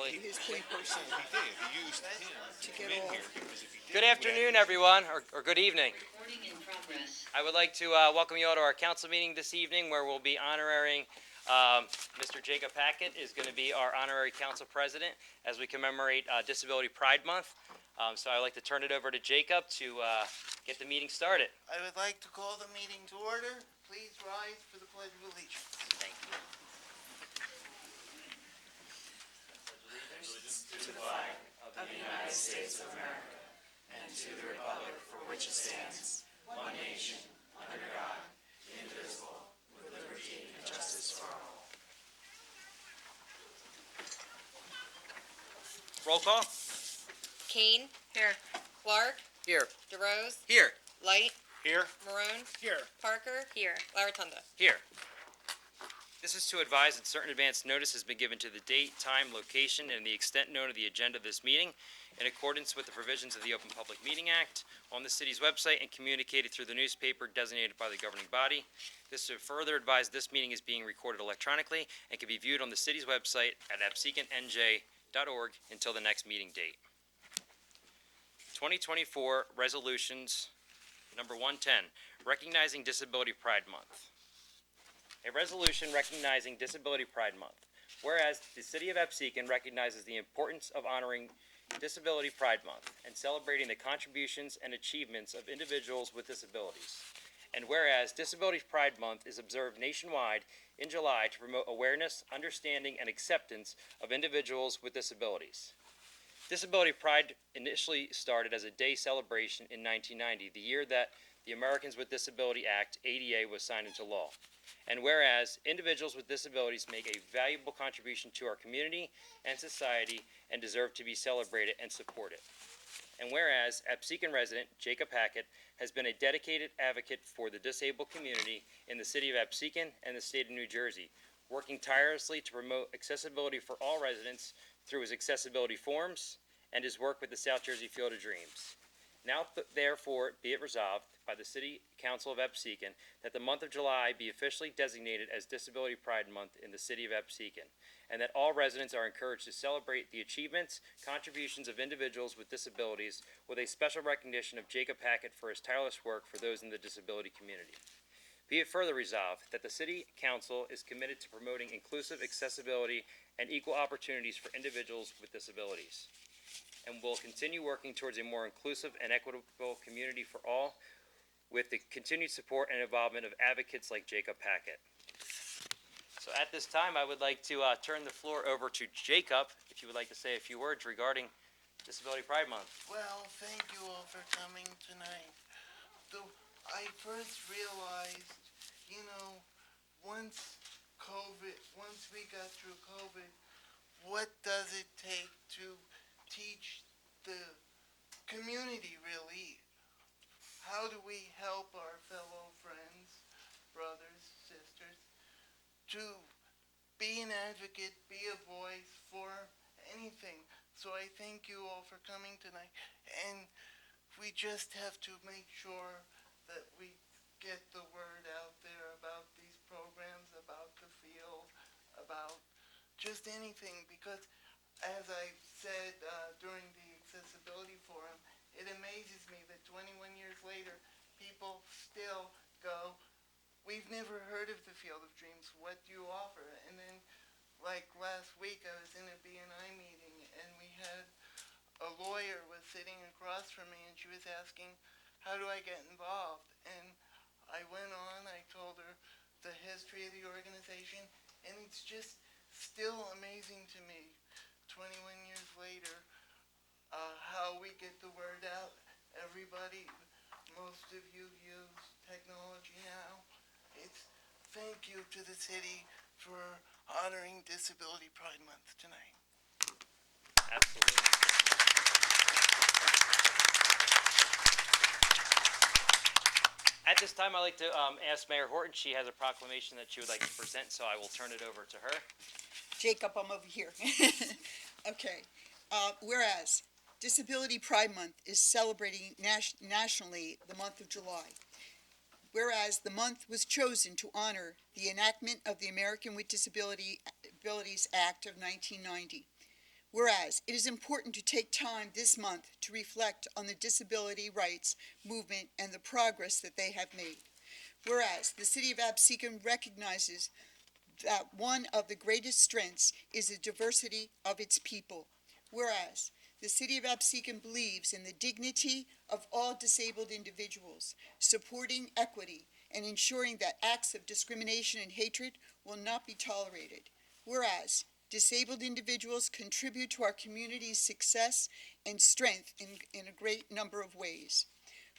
Charlie. His point person He did. He used him to to get come in off. here because if he didn't, Good afternoon, everyone, or good evening. I would like to welcome you all to our council meeting this evening, where we'll be honoring Mr. Jacob Hackett is going to be our honorary council president as we commemorate Disability Pride Month. So I'd like to turn it over to Jacob to get the meeting started. I would like to call the meeting to order. Please rise for the Pledge of Allegiance. Thank you. To the flag of the United States of America and to the republic for which it stands, one nation, under God, indivisible, with liberty and justice for all. Roll call. Kane. Here. Clark. Here. DeRose. Here. Light. Here. Maroon. Here. Parker. Here. Laratunda. Here. This is to advise that certain advance notice has been given to the date, time, location, and the extent known of the agenda of this meeting in accordance with the provisions of the Open Public Meeting Act on the city's website and communicated through the newspaper designated by the governing body. This to further advise this meeting is being recorded electronically and can be viewed on the city's website at abseconnj.org until the next meeting date. 2024 resolutions number 110, recognizing Disability Pride Month. A resolution recognizing Disability Pride Month. Whereas the City of Absecon recognizes the importance of honoring Disability Pride Month and celebrating the contributions and achievements of individuals with disabilities. And whereas Disability Pride Month is observed nationwide in July to promote awareness, understanding, and acceptance of individuals with disabilities. Disability Pride initially started as a day celebration in 1990, the year that the Americans with Disability Act, ADA, was signed into law. And whereas individuals with disabilities make a valuable contribution to our community and society and deserve to be celebrated and supported. And whereas Absecon resident Jacob Hackett has been a dedicated advocate for the disabled community in the city of Absecon and the state of New Jersey, working tirelessly to promote accessibility for all residents through his accessibility forums and his work with the South Jersey Field of Dreams. Now, therefore, be it resolved by the City Council of Absecon that the month of July be officially designated as Disability Pride Month in the City of Absecon, and that all residents are encouraged to celebrate the achievements, contributions of individuals with disabilities with a special recognition of Jacob Hackett for his tireless work for those in the disability community. Be it further resolved that the City Council is committed to promoting inclusive accessibility and equal opportunities for individuals with disabilities, and will continue working towards a more inclusive and equitable community for all, with the continued support and involvement of advocates like Jacob Hackett. So at this time, I would like to turn the floor over to Jacob, if you would like to say a few words regarding Disability Pride Month. Well, thank you all for coming tonight. I first realized, once we got through COVID, what does it take to teach the community, really? How do we help our fellow friends, brothers, sisters, to be an advocate, be a voice for anything? So I thank you all for coming tonight. And we just have to make sure that we get the word out there about these programs, about the field, about just anything, because as I said during the Accessibility Forum, it amazes me that 21 years later, people still go, we've never heard of the Field of Dreams, what do you offer? And then, like last week, I was in a BNI meeting, and we had a lawyer was sitting across from me, and she was asking, how do I get involved? And I went on, I told her the history of the organization, and it's just still amazing to me, 21 years later, how we get the word out. Everybody, most of you use technology now. It's thank you to the city for honoring Disability Pride Month tonight. Absolutely. At this time, I'd like to ask Mayor Horton. She has a proclamation that she would like to present, so I will turn it over to her. Jacob, I'm over here. Okay. Whereas Disability Pride Month is celebrating nationally the month of July. Whereas the month was chosen to honor the enactment of the American with Disabilities Act of 1990. Whereas it is important to take time this month to reflect on the disability rights movement and the progress that they have made. Whereas the City of Absecon recognizes that one of the greatest strengths is the diversity of its people. Whereas the City of Absecon believes in the dignity of all disabled individuals, supporting equity, and ensuring that acts of discrimination and hatred will not be tolerated. Whereas disabled individuals contribute to our community's success and strength in a great number of ways.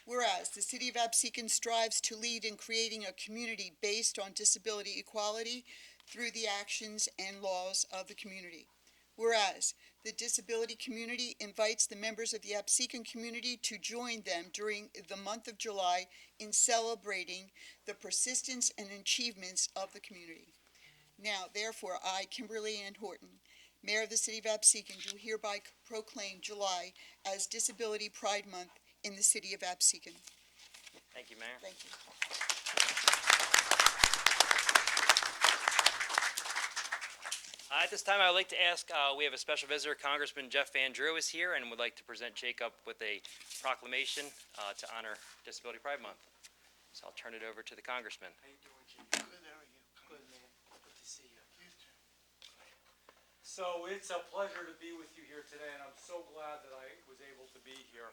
Whereas the City of Absecon strives to lead in creating a community based on disability equality through the actions and laws of the community. Whereas the disability community invites the members of the Absecon community to join them during the month of July in celebrating the persistence and achievements of the community. Now, therefore, I, Kimberly Ann Horton, Mayor of the City of Absecon, do hereby proclaim July as Disability Pride Month in the City of Absecon. Thank you, Mayor. Thank you. At this time, I would like to ask, we have a special visitor, Congressman Jeff Van Drew is here, and would like to present Jacob with a proclamation to honor Disability Pride Month. So I'll turn it over to the Congressman. How you doing, Jim? Good, how are you? Good, man. Good to see you. You too. So it's a pleasure to be with you here today, and I'm so glad that I was able to be here.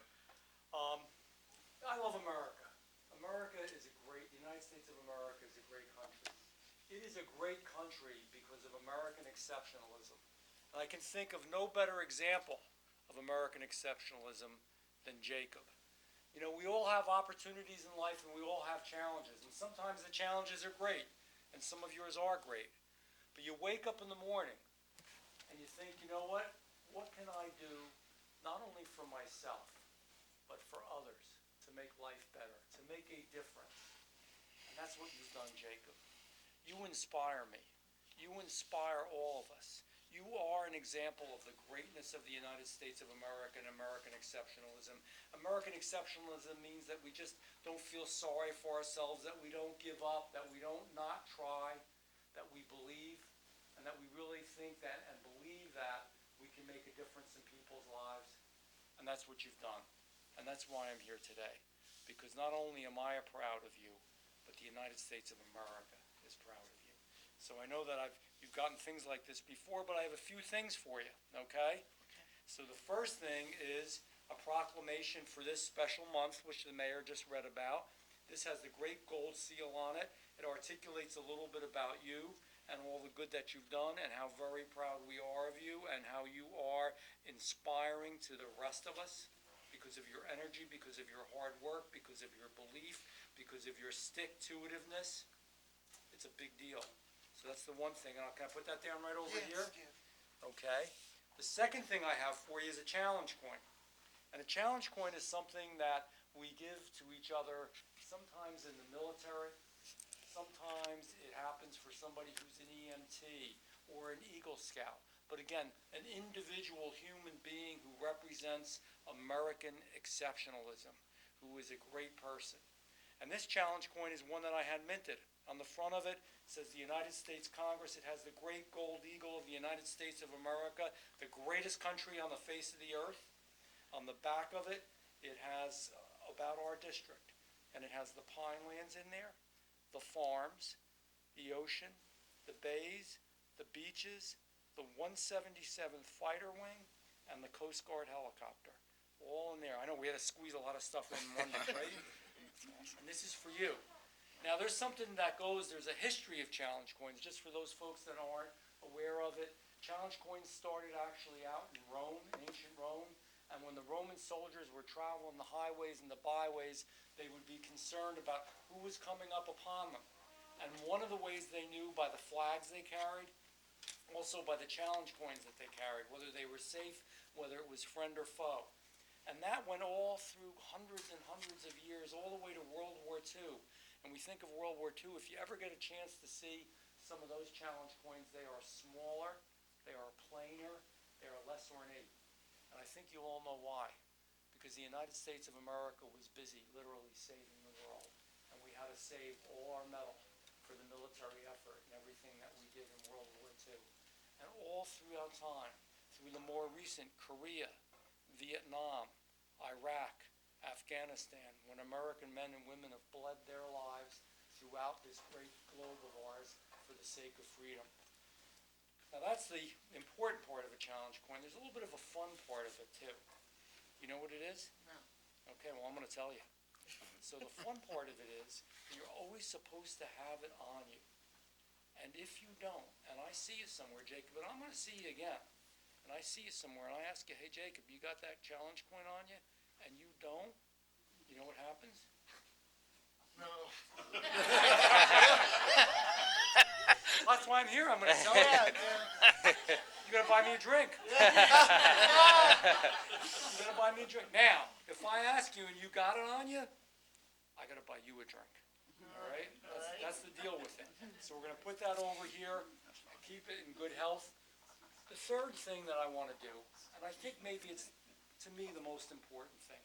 I love America. America is a great, the United States of America is a great country. It is a great country because of American exceptionalism. And I can think of no better example of American exceptionalism than Jacob. You know, we all have opportunities in life and we all have challenges. And sometimes the challenges are great, and some of yours are great. But you wake up in the morning and you think, you know what? What can I do not only for myself, but for others to make life better, to make a difference? And that's what you've done, Jacob. You inspire me. You inspire all of us. You are an example of the greatness of the United States of America and American exceptionalism. American exceptionalism means that we just don't feel sorry for ourselves, that we don't give up, that we don't not try, that we believe, and that we really think that and believe that we can make a difference in people's lives. And that's what you've done. And that's why I'm here today. Because not only am I proud of you, but the United States of America is proud of you. So I know that you've gotten things like this before, but I have a few things for you, okay? So the first thing is a proclamation for this special month, which the mayor just read about. This has the great gold seal on it. It articulates a little bit about you and all the good that you've done and how very proud we are of you and how you are inspiring to the rest of us because of your energy, because of your hard work, because of your belief, because of your stick-to-itiveness. It's a big deal. So that's the one thing. Can I put that down right over here? Okay. The second thing I have for you is a challenge coin. And a challenge coin is something that we give to each other sometimes in the military. Sometimes it happens for somebody who's an EMT or an Eagle Scout. But again, an individual human being who represents American exceptionalism, who is a great person. And this challenge coin is one that I had minted. On the front of it says the United States Congress. It has the great gold eagle of the United States of America, the greatest country on the face of the earth. On the back of it, it has about our district. And it has the pine lands in there, the farms, the ocean, the bays, the beaches, the 177th Fighter Wing, and the Coast Guard helicopter. All in there. I know we had to squeeze a lot of stuff in one day, right? And this is for you. Now, there's something that there's a history of challenge coins, just for those folks that aren't aware of it. Challenge coins started actually out in Rome, in ancient Rome, and when the Roman soldiers were traveling the highways and the byways, they would be concerned about who was coming up upon them. And one of the ways they knew by the flags they carried, also by the challenge coins that they carried, whether they were safe, whether it was friend or foe. And that went all through hundreds and hundreds of years, all the way to World War II. And we think of World War II, if you ever get a chance to see some of those challenge coins, they are smaller, they are plainer, they are less ornate. And I think you all know why. Because the United States of America was busy literally saving the world. And we had to save all our metal for the military effort and everything that we did in World War II. And all throughout time, through the more recent Korea, Vietnam, Iraq, Afghanistan, when American men and women have bled their lives throughout this great globe of ours for the sake of freedom. Now that's the important part of a challenge coin. There's a little bit of a fun part of it too. You know what it is? No. Okay, well, I'm going to tell you. So the fun part of it is that you're always supposed to have it on you. And if you don't, and I see you somewhere, Jacob, and I'm going to see you again, and I see you somewhere, and I ask you, hey, Jacob, you got that challenge coin on you? And you don't, you know what happens? No. That's why I'm here. I'm going to tell you. You're going to buy me a drink. You're going to buy me a drink. Now, if I ask you and you got it on you, I got to buy you a drink. All right? That's the deal with it. So we're going to put that over here and keep it in good health. The third thing that I want to do, and I think maybe it's, to me, the most important thing.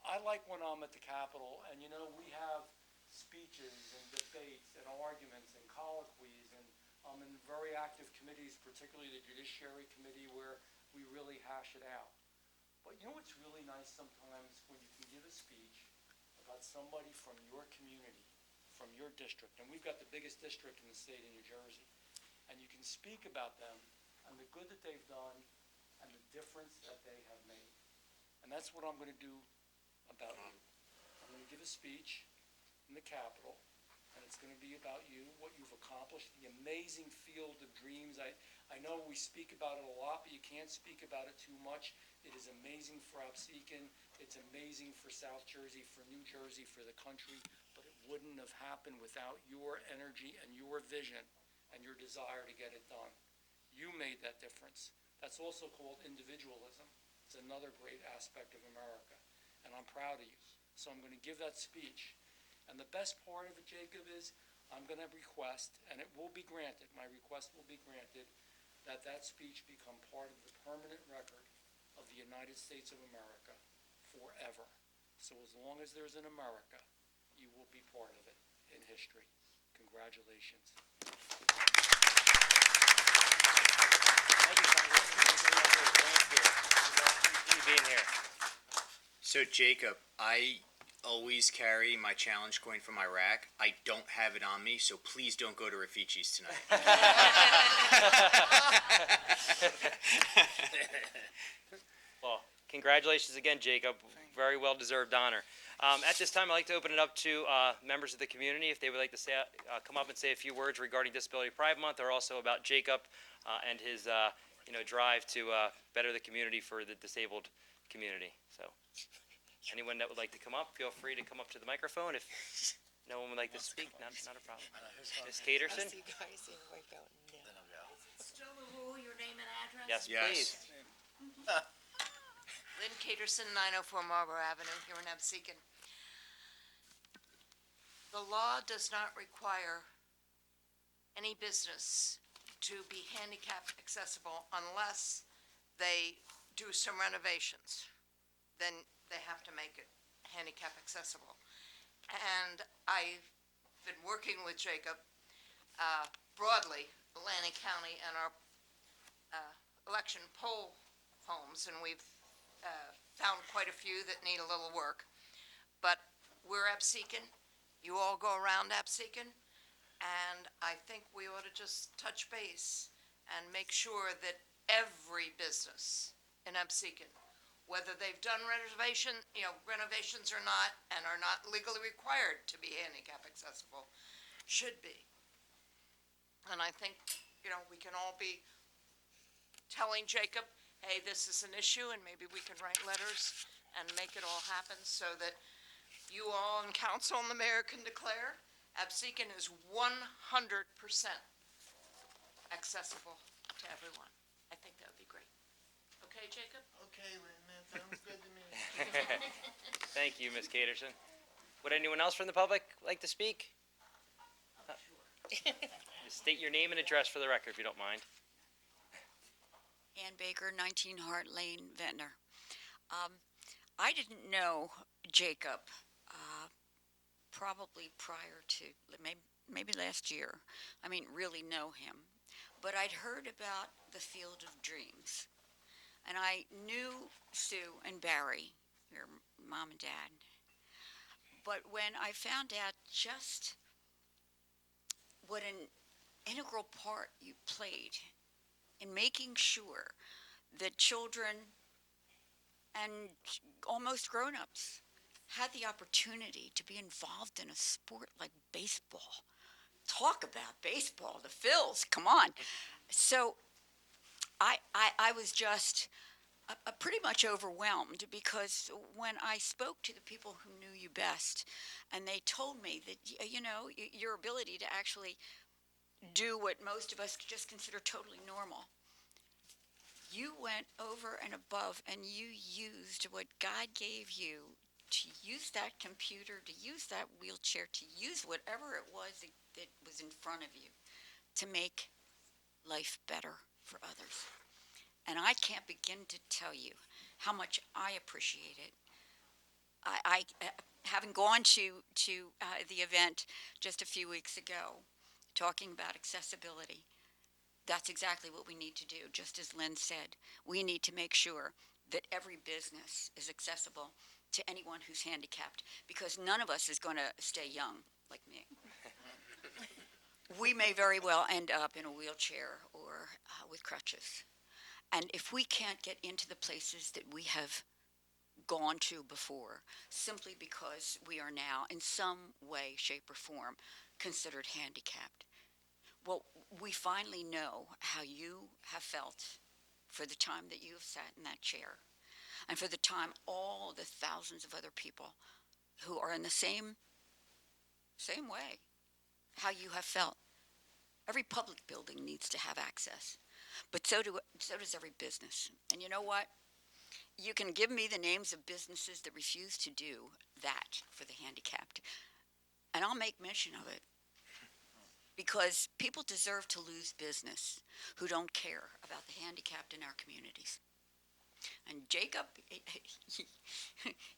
I like when I'm at the Capitol, and you know, we have speeches and debates and arguments and colloquies, and I'm in very active committees, particularly the Judiciary Committee, where we really hash it out. But you know what's really nice sometimes when you can give a speech about somebody from your community, from your district, and we've got the biggest district in the state of New Jersey, and you can speak about them and the good that they've done and the difference that they have made. And that's what I'm going to do about you. I'm going to give a speech in the Capitol, and it's going to be about you, what you've accomplished, the amazing field of dreams. I know we speak about it a lot, but you can't speak about it too much. It is amazing for Absecon. It's amazing for South Jersey, for New Jersey, for the country, but it wouldn't have happened without your energy and your vision and your desire to get it done. You made that difference. That's also called individualism. It's another great aspect of America, and I'm proud of you. So I'm going to give that speech. And the best part of it, Jacob, is I'm going to request, and it will be granted, my request will be granted, that that speech become part of the permanent record of the United States of America forever. So as long as there's an America, you will be part of it in history. Congratulations. Thank you, Congressman. Thank you. Appreciate you being here. So Jacob, I always carry my challenge coin from Iraq. I don't have it on me, so please don't go to Rafici's tonight. Well, congratulations again, Jacob. Very well-deserved honor. At this time, I'd like to open it up to members of the community if they would like to say, come up and say a few words regarding Disability Pride Month, or also about Jacob and his drive to better the community for the disabled community. So, anyone that would like to come up, feel free to come up to the microphone. If no one would like to speak, not a problem. Ms. Caterson? Still the rule, your name and address? Yes, Yes. please. Lynn Caterson, 904 Marlborough Avenue, here in Absecon. The law does not require any business to be handicap accessible unless they do some renovations. Then they have to make it handicap accessible. And I've been working with Jacob broadly, Atlantic County, and our election poll homes, and we've found quite a few that need a little work. But we're Absecon. You all go around Absecon, and I think we ought to just touch base and make sure that every business in Absecon, whether they've done renovations or not, and are not legally required to be handicap accessible, should be. And I think, we can all be telling Jacob, hey, this is an issue, and maybe we can write letters and make it all happen so that you all and council and the mayor can declare Absecon is 100% accessible to everyone. I think that would be great. Okay, Jacob? Okay, Lynn, that sounds good to me. Thank you, Ms. Caterson. Would anyone else from the public like to speak? Just state your name and address for the record, if you don't mind. Ann Baker, 19 Hart Lane, Ventnor. I didn't know Jacob probably prior to maybe last year. I mean, really know him. But I'd heard about the Field of Dreams. I knew Sue and Barry, your mom and dad, but when I found out just what an integral part you played in making sure that children and almost grown-ups had the opportunity to be involved in a sport like baseball. Talk about baseball, the Phils, come on. So I was just pretty much overwhelmed because when I spoke to the people who knew you best, and they told me that, your ability to actually do what most of us just consider totally normal, you went over and above and you used what God gave you to use that computer, to use that wheelchair, to use whatever it was that was in front of you to make life better for others. And I can't begin to tell you how much I appreciate it. Having gone to the event just a few weeks ago, talking about accessibility, that's exactly what we need to do. Just as Lynn said, we need to make sure that every business is accessible to anyone who's handicapped, because none of us is going to stay young like me. We may very well end up in a wheelchair or with crutches. And if we can't get into the places that we have gone to before, simply because we are now in some way, shape, or form considered handicapped, well, we finally know how you have felt for the time that you have sat in that chair, and for the time all the thousands of other people who are in the same way, how you have felt. Every public building needs to have access, but so does every business. And you know what? You can give me the names of businesses that refuse to do that for the handicapped, and I'll make mention of it, because people deserve to lose business who don't care about the handicapped in our communities. And Jacob,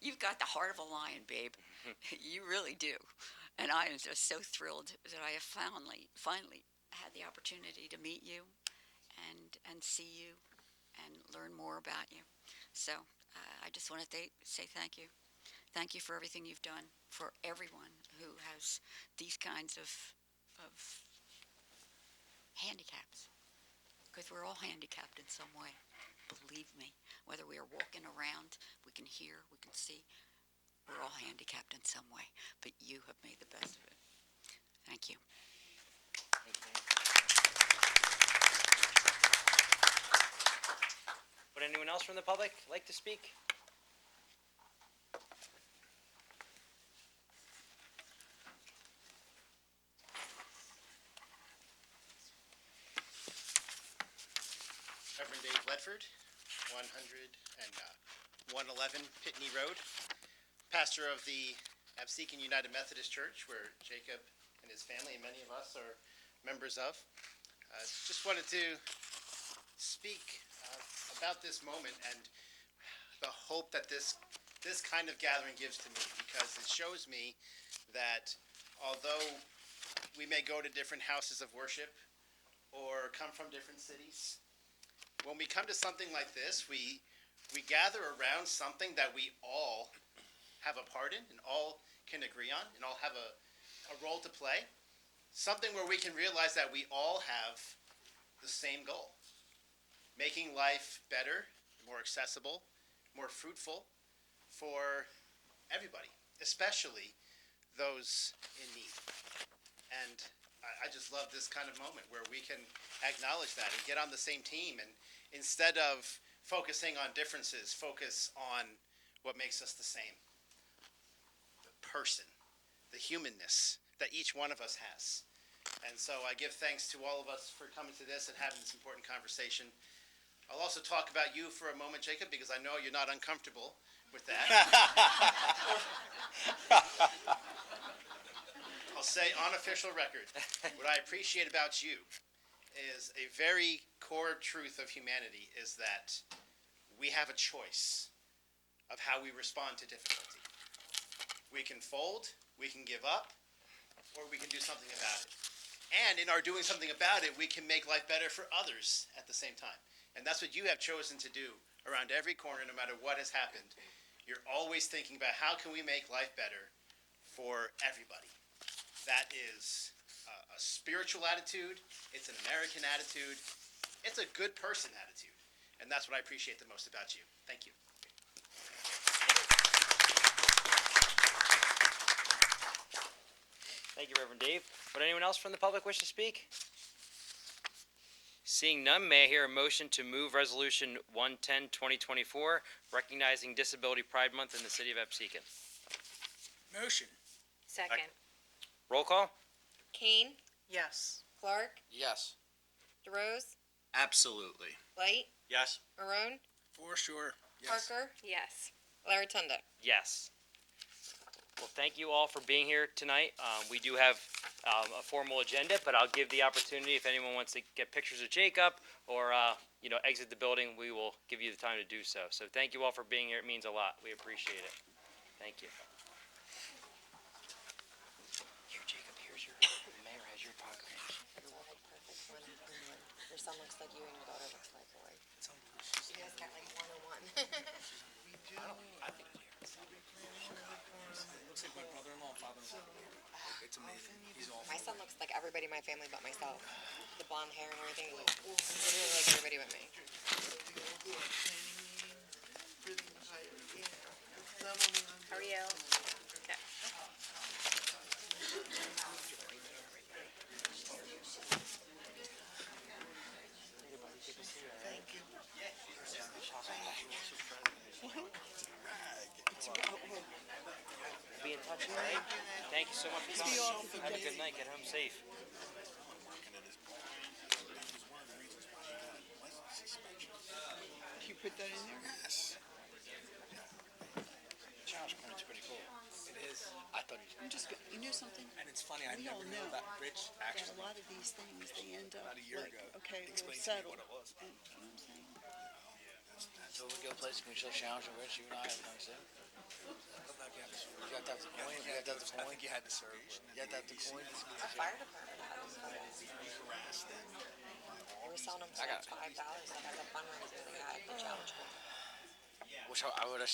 you've got the heart of a lion, babe. You really do. And I am just so thrilled that I have finally had the opportunity to meet you and see you and learn more about you. So I just want to say thank you. Thank you for everything you've done for everyone who has these kinds of handicaps. Because we're all handicapped in some way. Believe me, whether we are walking around, we can hear, we can see, we're all handicapped in some way. But you have made the best of it. Thank you. Would anyone else from the public like to speak? Reverend Dave Ledford, 111 Pitney Road, pastor of the Absecon United Methodist Church, where Jacob and his family and many of us are members of. Just wanted to speak about this moment and the hope that this kind of gathering gives to me, because it shows me that although we may go to different houses of worship or come from different cities, when we come to something like this, we gather around something that we all have a part in and all can agree on and all have a role to play. Something where we can realize that we all have the same goal: making life better, more accessible, more fruitful for everybody, especially those in need. And I just love this kind of moment where we can acknowledge that and get on the same team, and instead of focusing on differences, focus on what makes us the same. The person, the humanness that each one of us has. And so I give thanks to all of us for coming to this and having this important conversation. I'll also talk about you for a moment, Jacob, because I know you're not uncomfortable with that. I'll say on official record, what I appreciate about you is a very core truth of humanity is that we have a choice of how we respond to difficulty. We can fold, we can give up, or we can do something about it. And in our doing something about it, we can make life better for others at the same time. And that's what you have chosen to do around every corner, no matter what has happened. You're always thinking about how can we make life better for everybody. That is a spiritual attitude. It's an American attitude. It's a good person attitude. And that's what I appreciate the most about you. Thank you. Thank you, Reverend Dave. Would anyone else from the public wish to speak? Seeing none, may I hear a motion to move Resolution 110, 2024, recognizing Disability Pride Month in the city of Absecon? Motion. Second. Roll call? Kane, Yes. Clark, Yes. DeRose, Absolutely. Light, Yes. Maroon, For sure. Parker. Yes. Laratunda. Yes. Well, thank you all for being here tonight. We do have a formal agenda, but I'll give the opportunity if anyone wants to get pictures of Jacob or, exit the building, we will give you the time to do so. So thank you all for being here. It means a lot. We appreciate it. Thank you. Here, Jacob, here's your, the mayor has your pocket. Your son looks like you and your daughter looks like Roy. You guys got like 101. Looks like my brother-in-law and father-in-law. It's amazing. He's awesome. My son looks like everybody in my family but myself. The blonde hair and everything. Literally like everybody but me. How are you? Okay. Be in touch, all right? Thank you so much for coming. Have a good night. Get home safe. You put that in there? Challenge point's pretty cool. It is. I thought You know something? and it's funny, I We all never knew know about Rich that actually. a lot of these things, they end up About a year like, ago, okay, he we're explained to me settled. what it was. And, you know what I'm saying? So we go place, can we show challenge with Rich? You and I have done so. You got to have the coin. You got to have the coin. I think you had to serve. You got to have the coin. Our fire department had this. They were selling them for $5. Like as a fundraiser, they got the challenge. Which I would have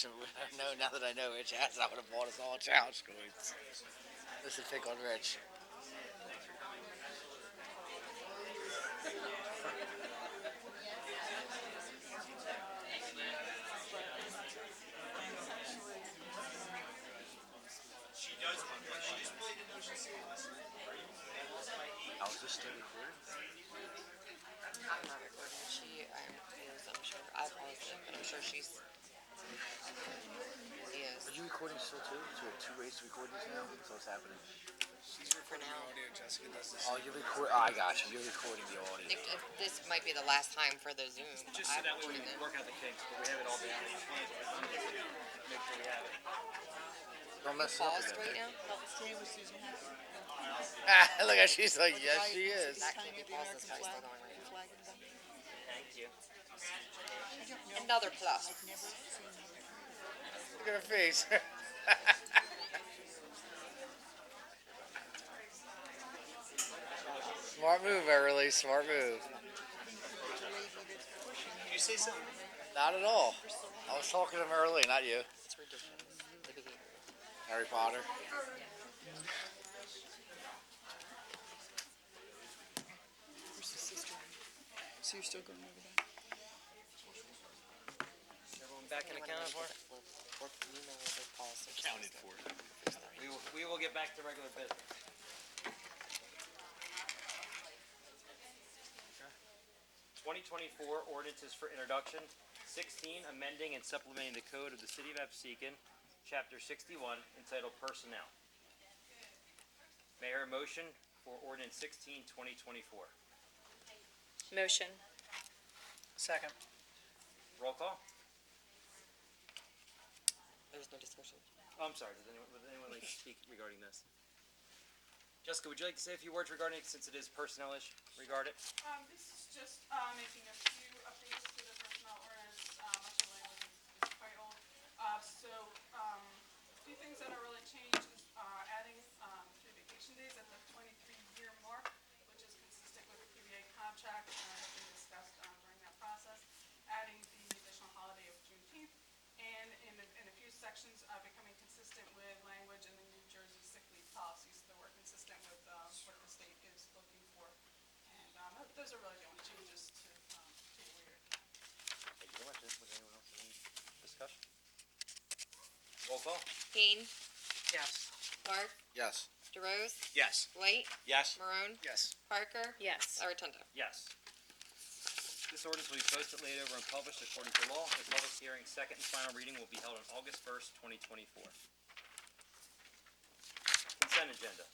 known. Now that I know Rich has, I would have bought us all challenge coins. This is pick on Rich. I was just still recording. I'm not recording. She, I'm sure, I paused it, but I'm sure she is. Are you recording still too? So we have two ways to record these now? So what's happening? For now. Jessica does this. Oh, you're recording. Oh, I got you. You're recording the audio. This might be the last time for the Zoom. Just so that way we can work out the kinks, but we have it all down. Make sure we have it. Don't mess it up Paused right again. now? Stay with Susan. Look at she's like, yes, she is. That can't be paused. This guy's still going right now. Flag and stuff. Thank you. Another plus. Look at her face. Smart move, Everly. Smart move. Did you say something? Not at all. I was talking to him early, not you. It's ridiculous. The behavior. Harry Potter. Where's the sister? So you're still going over that? Everyone back in accounted for? Accounted for. We will get back to regular business. Okay. 2024 ordinances for introduction. 16, amending and supplementing the code of the city of Absecon, chapter 61, entitled Personnel. May I hear a motion for ordinance 16, 2024? Motion. Second. Roll call? There's no discussion. Oh, I'm sorry, would anyone like to speak regarding this? Jessica, would you like to say a few words regarding it, since it is personnel issue regarding it? This is just, making a few updates to the personnel ordinance, much of the language is quite old. A few things that are really changed is, adding, 3 vacation days at the 23-year mark, which is consistent with the PBA contract, and has been discussed, during that process. Adding the additional holiday those are really the only changes to, the way you're. Thank you very much. Was anyone else in discussion? Roll call? Kane, Yes. Clark, Yes. DeRose, Yes. White, Yes. Maroon, Yes. Parker, Yes. Larratundo. Yes. This ordinance will be posted, laid over, and published according to law. A public hearing, second and final reading will be held on August 1st, 2024. Consent agenda.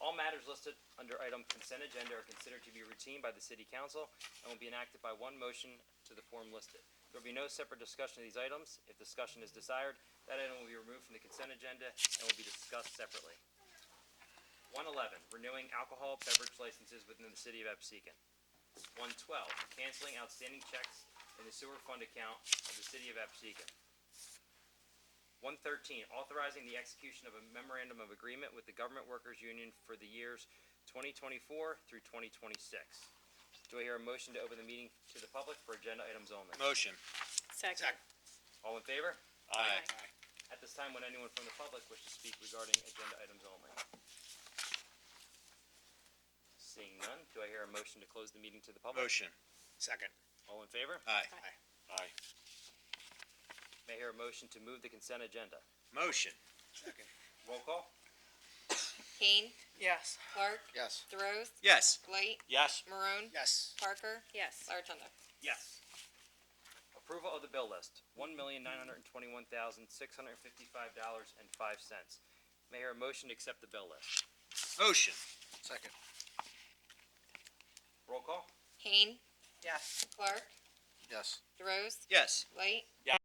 All matters listed under item consent agenda are considered to be routine by the city council and will be enacted by one motion to the form listed. There will be no separate discussion of these items. If discussion is desired, that item will be removed from the consent agenda and will be discussed separately. 111, renewing alcohol beverage licenses within the city of Absecon. 112, canceling outstanding checks in the sewer fund account of the city of Absecon. 113, authorizing the execution of a memorandum of agreement with the Government Workers Union for the years 2024 through 2026. Do I hear a motion to open the meeting to the public for agenda items only? Motion. Second. All in favor? Aye. At this time, would anyone from the public wish to speak regarding agenda items only? Seeing none, do I hear a motion to close the meeting to the public? Motion. Second. All in favor? Aye. Aye. May I hear a motion to move the consent agenda? Motion. Second. Roll call? Kane, Yes. Clark, Yes. DeRose, Yes. White, Yes. Maroon, Yes. Parker, Yes. Larratundo. Yes. Approval of the bill list, $1,921,655.05. May I hear a motion to accept the bill list? Motion. Second. Roll call? Kane, Yes. Clark, Yes. DeRose, Yes. White, Yeah.